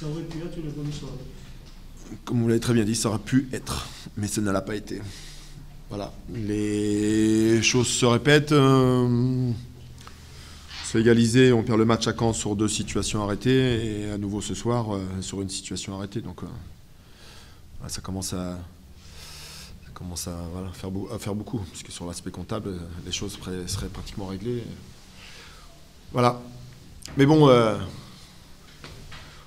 Ça aurait pu être une bonne soirée. Comme vous l'avez très bien dit, ça aurait pu être, mais ça ne l'a pas été. Voilà, les choses se répètent. C'est égalisé, on perd le match à Caen sur 2 situations arrêtées et à nouveau ce soir sur une situation arrêtée. Donc ça commence à voilà, faire beaucoup, puisque sur l'aspect comptable, les choses seraient pratiquement réglées. Voilà. Mais bon,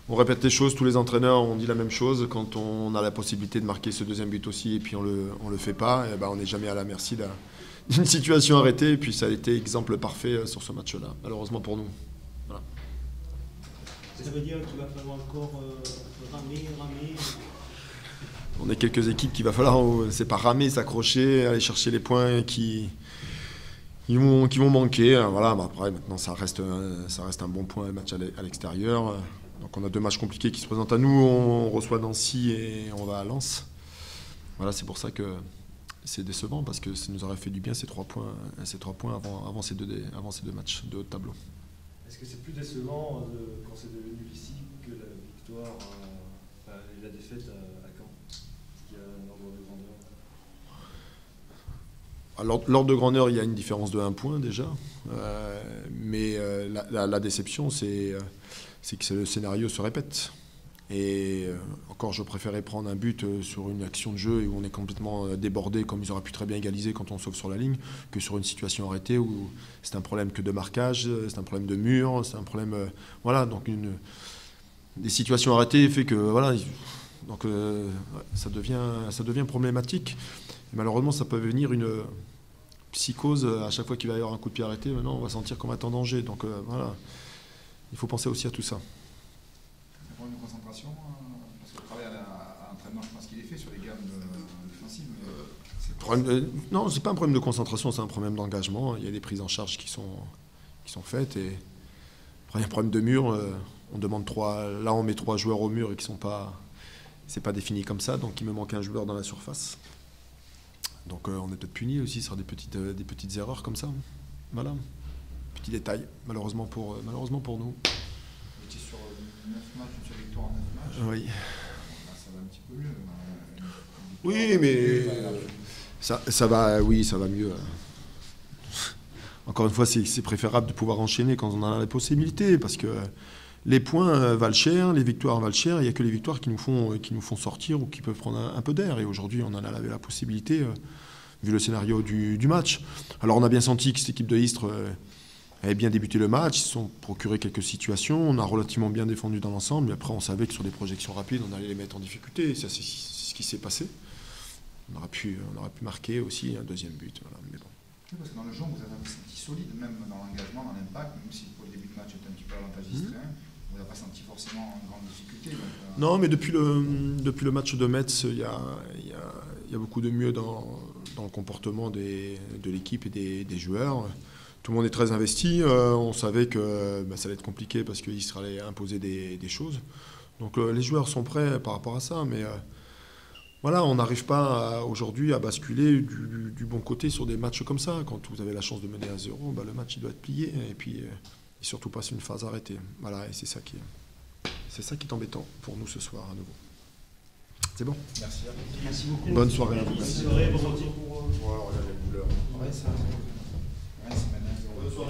on répète les choses, tous les entraîneurs ont dit la même chose. Quand on a la possibilité de marquer ce deuxième but aussi et puis on le fait pas, et ben on n'est jamais à la merci d'une situation arrêtée. Et puis ça a été exemple parfait sur ce match-là, malheureusement pour nous. Voilà. Ça veut dire qu'il va falloir encore ramer. On est quelques équipes qu'il va falloir, c'est pas ramer, s'accrocher, aller chercher les points qui vont manquer. Voilà, après, maintenant, ça reste un bon point, un match à l'extérieur. Donc on a 2 matchs compliqués qui se présentent à nous. On reçoit Nancy et on va à Lens. Voilà, c'est pour ça que c'est décevant, parce que ça nous aurait fait du bien ces 3 points avant ces deux matchs de haut de tableau. Est-ce que c'est plus décevant quand c'est devenu ici que la victoire, et la défaite à Caen? Est-ce qu'il y a un ordre de grandeur? Alors, l'ordre de grandeur, il y a une différence de 1 point déjà. Mais la déception, c'est que le scénario se répète. Et encore, je préférais prendre un but sur une action de jeu où on est complètement débordé, comme ils auraient pu très bien égaliser quand on sauve sur la ligne, que sur une situation arrêtée où c'est un problème que de marquage, c'est un problème de mur, c'est un problème... voilà, donc des situations arrêtées fait que... Voilà, donc ça devient problématique. Et malheureusement, ça peut venir une psychose à chaque fois qu'il va y avoir un coup de pied arrêté. Maintenant, on va sentir qu'on va être en danger. Donc voilà, il faut penser aussi à tout ça. C'est un problème de concentration, parce que le travail à l'entraînement, je pense qu'il est fait sur les gammes défensives. Non, c'est pas un problème de concentration, c'est un problème d'engagement. Il y a des prises en charge qui sont faites. Et après, il y a un problème de mur. On demande 3. Là, on met 3 joueurs au mur et qui sont pas. C'est pas défini comme ça, donc il me manque un joueur dans la surface. Donc on est peut-être puni aussi sur des petites erreurs comme ça. Voilà. Petit détail, malheureusement pour nous. Vous étiez sur 9 matchs, une seule victoire en 9 matchs. Oui. Ça va un petit peu mieux. Oui, mais ça va mieux. Encore une fois, c'est préférable de pouvoir enchaîner quand on en a la possibilité, parce que les points valent cher, les victoires valent cher. Il n'y a que les victoires qui nous font sortir ou qui peuvent prendre un peu d'air. Et aujourd'hui, on en a la possibilité, vu le scénario du match. Alors, on a bien senti que cette équipe de Istres avait bien débuté le match. Ils se sont procuré quelques situations. On a relativement bien défendu dans l'ensemble. Mais après, on savait que sur des projections rapides, on allait les mettre en difficulté. Et ça, c'est ce qui s'est passé. On aurait pu marquer aussi un deuxième but. Voilà. Mais bon. Oui, parce que dans le jeu, vous avez un senti solide, même dans l'engagement, dans l'impact, même si pour le début de match c'était un petit peu avantagiste. Vous n'avez pas senti forcément une grande difficulté. Donc, non, mais depuis le match de Metz, il y a beaucoup de mieux dans le comportement de l'équipe et des joueurs. Tout le monde est très investi. On savait que ça allait être compliqué parce qu'il allait imposer des choses. Donc les joueurs sont prêts par rapport à ça, mais voilà, on n'arrive pas aujourd'hui à basculer du bon côté sur des matchs comme ça. Quand vous avez la chance de mener à 0, le match il doit être plié et puis surtout pas sur une phase arrêtée. Voilà, et c'est ça qui est embêtant pour nous ce soir à nouveau. C'est bon. merci. Merci beaucoup. Bonne soirée à vous. Bonne soirée, bon retour. Regardez les couleurs. Ouais, c'est maintenant.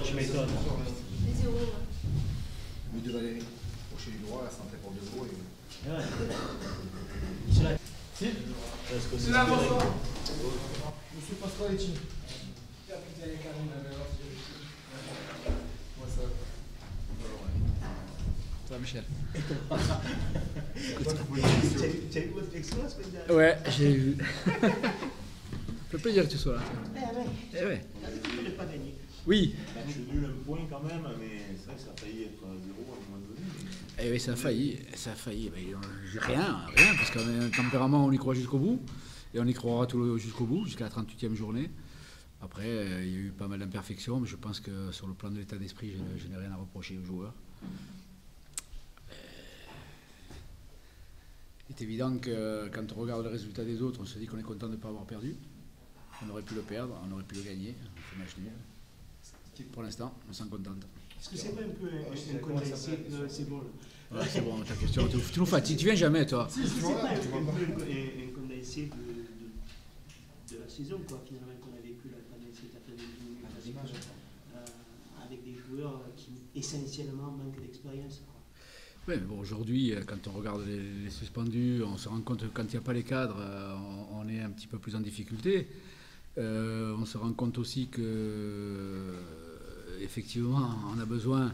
Tu m'étonnes. Les zéros. But de Valérie. Crochet du droit, la santé pour De Gaulle. Ouais. C'est là. Si. C'est là, bonsoir. Monsieur Pasqualetti. Ça va, Michel? Tu as eu votre texto la semaine dernière? Ouais, j'ai vu. Ça fait plaisir que tu sois là. Eh ouais. Tu n'avais pas gagné. Oui. Je suis nul un point quand même, mais c'est vrai que ça a failli être 0 à un moment donné. Eh oui, ça a failli. Mais rien, parce qu'on a un tempérament, on y croit jusqu'au bout, et on y croira jusqu'au bout, jusqu'à la 38e journée. Après, il y a eu pas mal d'imperfections, mais je pense que sur le plan de l'état d'esprit, je n'ai rien à reprocher aux joueurs. Il est évident que quand on regarde le résultat des autres, on se dit qu'on est content de ne pas avoir perdu. On aurait pu le perdre, on aurait pu le gagner. On fait match nul. Pour l'instant, on s'en contente. Est-ce que c'est pas un peu un condensé, c'est bon, Ouais, c'est bon, ta question, tu nous fatigues, tu viens jamais, toi. Je sais pas, un condensé de la saison, quoi, finalement, qu'on a vécu là, pendant cet après-midi, avec des joueurs qui essentiellement manquent d'expérience, quoi. Oui, mais bon, aujourd'hui, quand on regarde les suspendus, on se rend compte que quand il n'y a pas les cadres, on est un petit peu plus en difficulté. On se rend compte aussi que, effectivement, on a besoin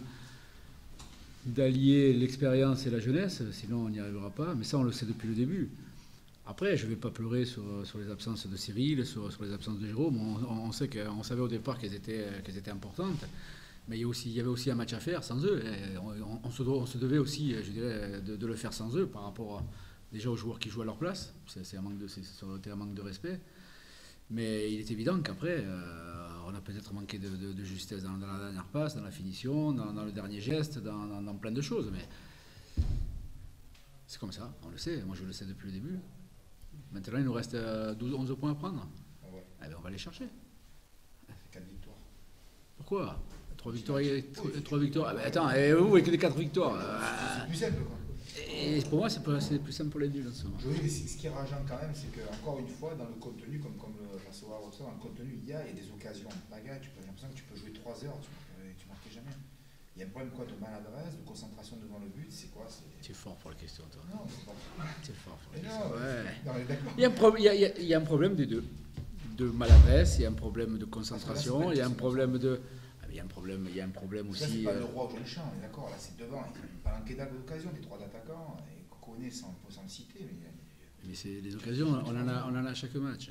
d'allier l'expérience et la jeunesse, sinon on n'y arrivera pas. Mais ça, on le sait depuis le début. Après, je ne vais pas pleurer sur les absences de Cyril, sur les absences de Jérôme. On sait on savait au départ qu'elles étaient importantes. Mais il y avait aussi un match à faire sans eux. Et on se devait aussi, je dirais, de le faire sans eux par rapport déjà aux joueurs qui jouent à leur place. Ça aurait été un manque de respect. Mais il est évident qu'après, on a peut-être manqué de justesse dans la dernière passe, dans la finition, dans le dernier geste, dans plein de choses. Mais c'est comme ça, on le sait. Moi, je le sais depuis le début. Maintenant, il nous reste 11 points à prendre. Ouais. Eh bien, on va les chercher. 4 victoires. Pourquoi 3 victoires. Ah ben attends, et vous avec les 4 victoires C'est plus simple, quoi. Et pour moi, c'est plus simple pour les nuls en ce moment. Oui, mais ce qui est rageant quand même, c'est qu'encore une fois, dans le contenu, comme le recevoir, dans le contenu, il y a des occasions. Bagarre, j'ai l'impression que tu peux jouer 3 heures, tu marquais jamais. Il y a un problème quoi, de maladresse, de concentration devant le but, c'est quoi? C'est fort pour la question, toi. Non, c'est pas. C'est fort pour la Mais question. non, Ouais. non, mais d'accord. Il y a un problème des deux. De maladresse, il y a un problème de concentration, il y a un problème de... Il y a un problème Ça, aussi... c'est pas le roi au jeune champ, on est d'accord, là c'est devant. Il y a pas manqué d'occasion des 3 attaquants, et Koné sans le citer. Mais c'est les occasions, on en a à chaque match.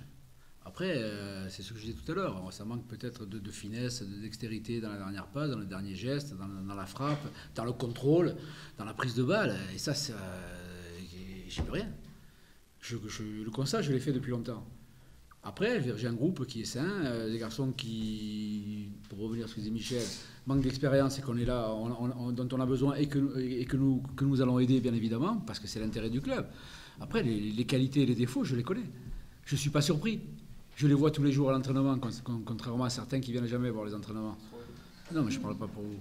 Après, c'est ce que je disais tout à l'heure, ça manque peut-être de finesse, de dextérité dans la dernière passe, dans le dernier geste, dans la frappe, dans le contrôle, dans la prise de balle. Et ça, j'y peux rien. Le constat, je l'ai fait depuis longtemps. Après, j'ai un groupe qui est sain, des garçons qui, pour revenir sur ce que disait Michel, manquent d'expérience et qu'on est là, dont on a besoin et que nous allons aider, bien évidemment, parce que c'est l'intérêt du club. Après, les qualités et les défauts, je les connais. Je ne suis pas surpris. Je les vois tous les jours à l'entraînement, contrairement à certains qui ne viennent jamais voir les entraînements. Non, mais je ne parle pas pour vous.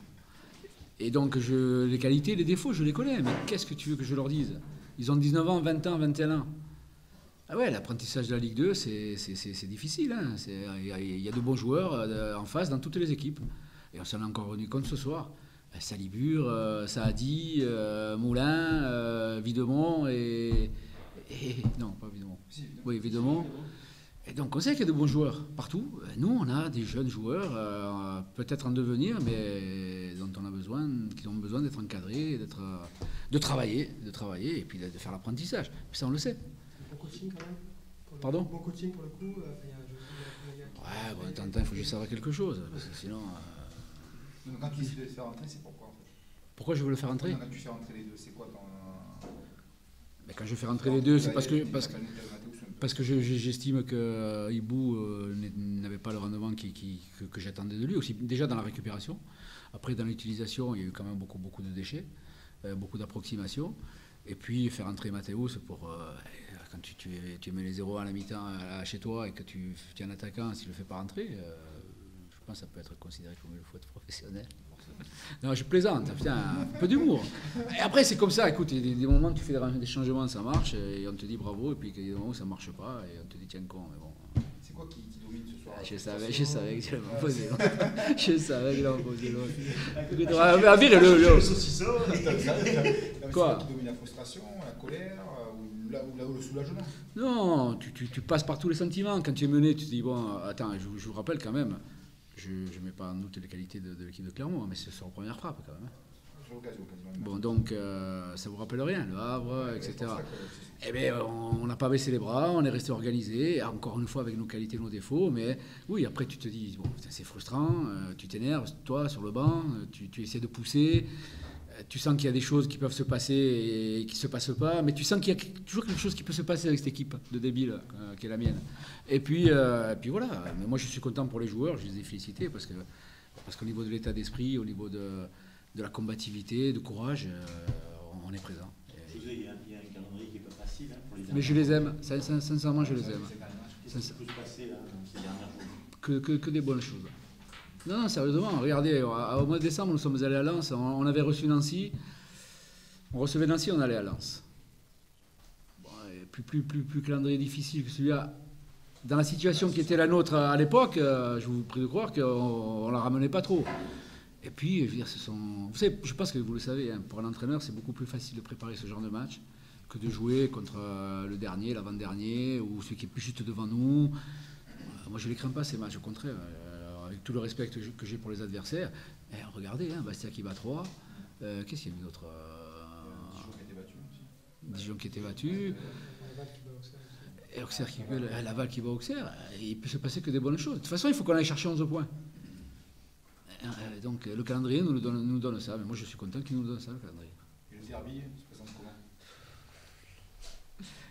Et donc, les qualités et les défauts, je les connais. Mais qu'est-ce que tu veux que je leur dise? Ils ont 19 ans, 20 ans, 21 ans. Ah ouais, l'apprentissage de la Ligue 2, c'est difficile. Hein. Il y a de bons joueurs en face dans toutes les équipes. Et on s'en est encore rendu compte ce soir. Salibur, Saadi, Moulin, Videmont et... Non, pas Videmont. Oui, Videmont. Et donc on sait qu'il y a de bons joueurs partout. Nous, on a des jeunes joueurs, peut-être en devenir, mais dont on a besoin, qui ont besoin d'être encadrés, de travailler, et puis de faire l'apprentissage. Ça, on le sait. Bon coaching quand même. Pardon? Bon coaching pour le coup. Ouais, bon, de temps en temps, il faut juste savoir quelque chose, parce que sinon... Donc quand tu décides de le faire rentrer, c'est pourquoi en fait? Pourquoi je veux le faire rentrer? Quand tu fais rentrer les deux, c'est quoi ton... Mais quand je fais rentrer les deux, c'est parce que j'estime que Ibou n'avait pas le rendement que j'attendais de lui, aussi déjà dans la récupération. Après, dans l'utilisation, il y a eu quand même beaucoup de déchets, beaucoup d'approximations. Et puis, faire entrer Mathéus pour... quand tu mets les 0 à la mi-temps chez toi et que tu es un attaquant, s'il ne le fait pas rentrer, je pense que ça peut être considéré comme le foot professionnel. Non, je plaisante, putain, un peu d'humour. Et après, c'est comme ça, écoute, il y a des moments où tu fais des changements, ça marche, et on te dit bravo, et puis il y a des moments où ça ne marche pas, et on te dit tiens con, mais bon. C'est quoi qui domine ce soir? Je savais que tu allais me poser l'autre. Je savais qu'il allait me poser l'autre. Virez Quoi? Qui domine la frustration, la colère, ou le soulagement? Non, tu passes par tous les sentiments. Quand tu es mené, tu te dis, bon, attends, je vous rappelle quand même, je ne mets pas en doute les qualités de l'équipe de Clermont, mais c'est sur la première frappe quand même. Sur l'occasion, quasiment. Bon, donc, ça vous rappelle rien, le Havre, etc. Eh bien, on n'a pas baissé les bras, on est resté organisé, encore une fois avec nos qualités et nos défauts, mais oui, après tu te dis, bon, c'est frustrant, tu t'énerves, toi, sur le banc, tu essaies de pousser, tu sens qu'il y a des choses qui peuvent se passer et qui ne se passent pas, mais tu sens qu'il y a toujours quelque chose qui peut se passer avec cette équipe de débiles qui est la mienne. Et puis voilà, mais moi je suis content pour les joueurs, je les ai félicités parce qu'au niveau de l'état d'esprit, au niveau de la combativité, de courage, on est présent. Il y a un calendrier qui n'est pas facile pour les derniers. Mais je les aime, sincèrement je les aime. Qu'est-ce qui peut se passer là, dans ces dernières journées? Que des bonnes choses. Non, sérieusement, regardez, au mois de décembre, nous sommes allés à Lens, on avait reçu Nancy. On recevait Nancy, on allait à Lens. Bon, et plus calendrier difficile que celui-là. Dans la situation qui était la nôtre à l'époque, je vous prie de croire qu'on ne la ramenait pas trop. Et puis, je veux dire, vous savez, je pense que vous le savez, hein, pour un entraîneur, c'est beaucoup plus facile de préparer ce genre de match que de jouer contre le dernier, l'avant-dernier, ou celui qui est plus juste devant nous. Moi, je ne les crains pas, ces matchs, au contraire. Avec tout le respect que j'ai pour les adversaires. Regardez, hein, Bastia qui bat 3. Qu'est-ce qu'il y a eu d'autre Dijon qui était battu. Et Auxerre qui bat Laval qui bat Auxerre. Il peut se passer que des bonnes choses. De toute façon, il faut qu'on aille chercher 11 points. Donc le calendrier nous donne ça, mais moi je suis content qu'il nous donne ça, le calendrier. Et le derby se présente comment?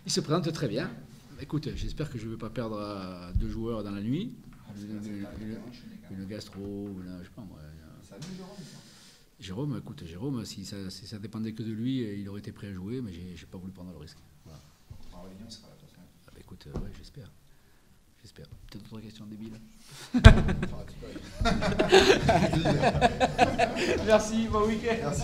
Il se présente très bien. Écoute, j'espère que je ne vais pas perdre 2 joueurs dans la nuit. Une gastro, je sais pas moi. Ça va, Jérôme, écoute, Jérôme, si ça dépendait que de lui, il aurait été prêt à jouer, mais j'ai pas voulu prendre le risque. Voilà. Aurélien sera là, de toute façon. Ah bah écoute, ouais, j'espère. Peut-être d'autres questions débiles. Merci, bon week-end. Merci.